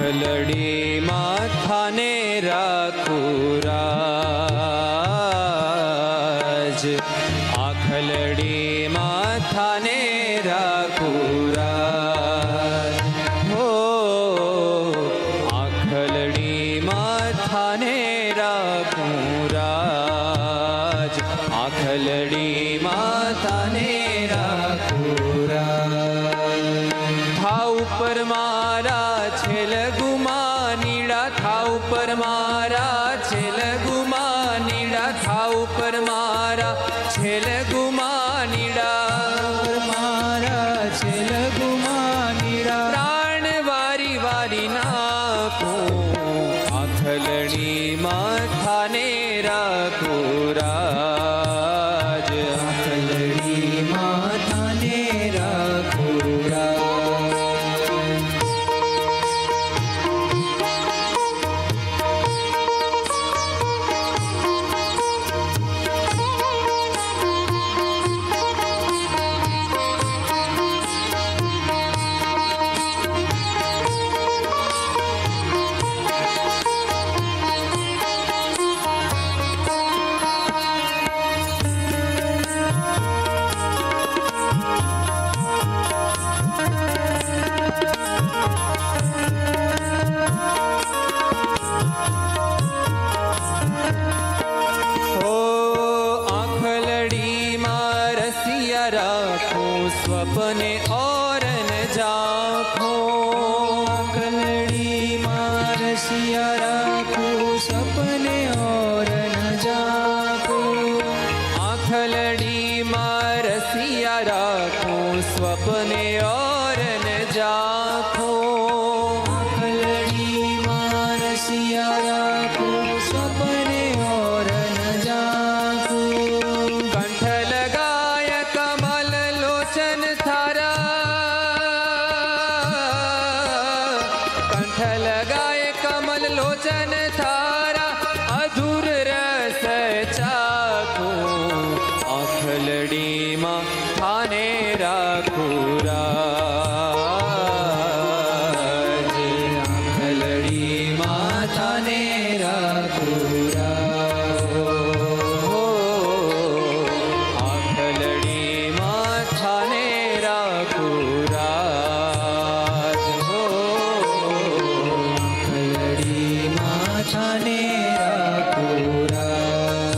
આખલડી માથાને રાખું રાજ, આખલડી માથાને રાખું રાજ, હો આખલડી માથાને રાખું રાજ, આખલડી માથાને રાખું રાજ. થાવ પર મારા છેલ ગુમાનીડા, થાવ પર મારા છેલ ગુમાનીડા, થાવ પર મારા છેલ ગુમાનીડા, મારા છેલ ગુમાનીડા, પ્રાણ વારી વારી નાખું, આખલડી માથાને રાખું રાજ, આખલડી માથાને રાખું રાજ. રાખું સ્વપ્ને ઓર ન જાખું, આખલડી માં રસિયા રાખું સપને ઓર ન જાખું, આખલડી માં રસિયા રાખું સ્વપ્ને ઓર ન જાખું, આખલડી માં રસિયા રાખું સપને ઓર ન જાખું. કંઠ લગાય કમલ લોચન થારા, કંઠ લગાય કમલ લોચન થારા, અધૂર રસ ચાખું, આખલડીમાં થાને રાખું રાજ, આખલડીમાં થાને રાખું રાજ, આખલડી માથાને રાખું રાજ, હો આખલડી માથાને રાખું રાજ.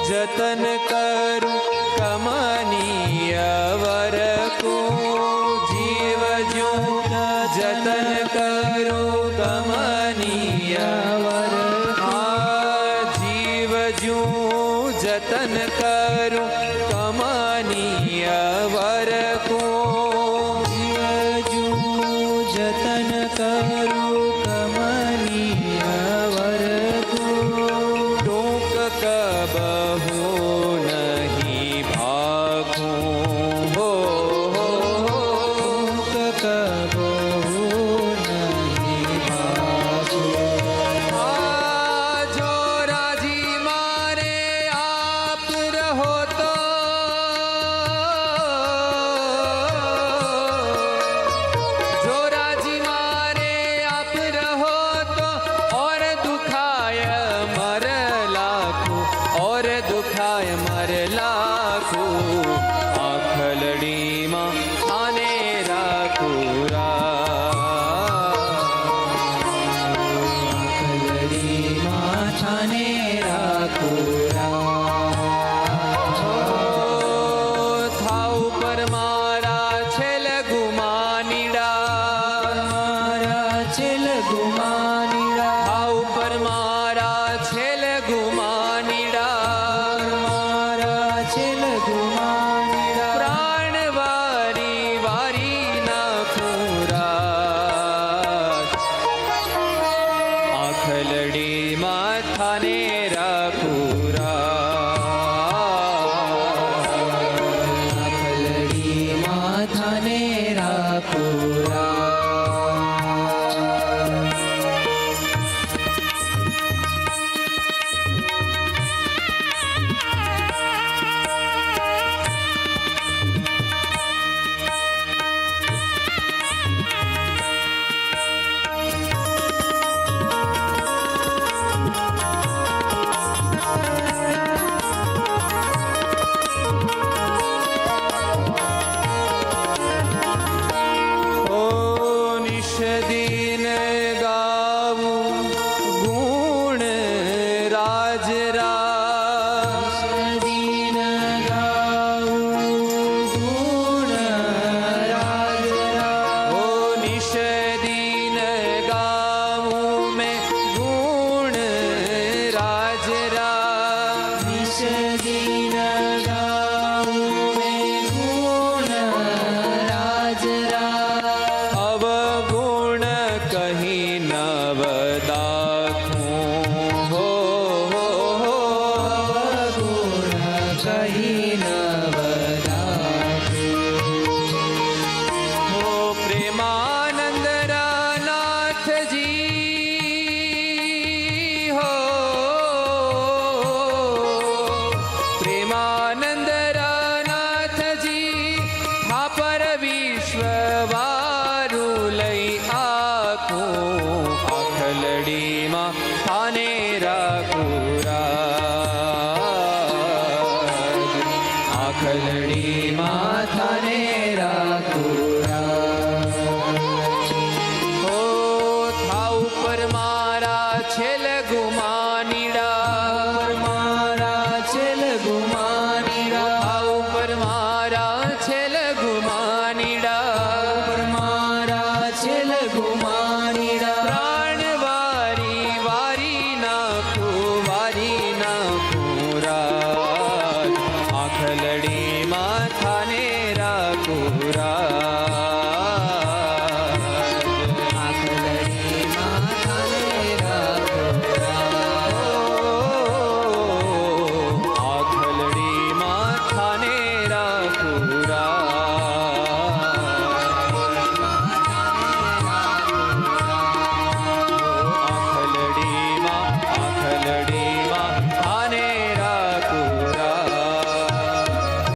જતન કરું કમનીય વર કો, જીવ જો જતન કરું કમનીય વર, જીવ જો જતન કરું કમનીય વર કો, જીવ જો જતન કરું કમનીય વર કો, ટોક કબહુ નહીં ભાગું, હો કબહુ નહીં ભાગું. જો રાજી મારે આપ રહો તો, જો રાજી મારે આપ રહો તો, और दुखाय मर लाखों, और दुखाय मर लाखों, आखलड़ी माँ थाने राखूं राज, आखलड़ी माँ थाने राखूं राज. થાવ પર મારા છેલ ગુમાનીડા, મારા છેલ ગુમાનીડા, થાવ પર મારા છેલ ગુમાનીડા, આખલડી માથાને રાખુરા. દિન ગાવું ગુણ રાજરા. દિન ગાવું ગુણ રાજરા. ઓ નિશ દિન ગાવું મેં ગુણ રાજરા. નિશ દિન ગાવું મેં ગુણ રાજરા. અવગુણ કહી નવ દાખું હો ગુણ કહી નવ હો પ્રેમાનંદ નાથજી હો પ્રેમાનંદ નાથજી હા પર વિશ્વવારું લઈ આખું આખલડીમાં થાને રાખુરા. આખલડીમાં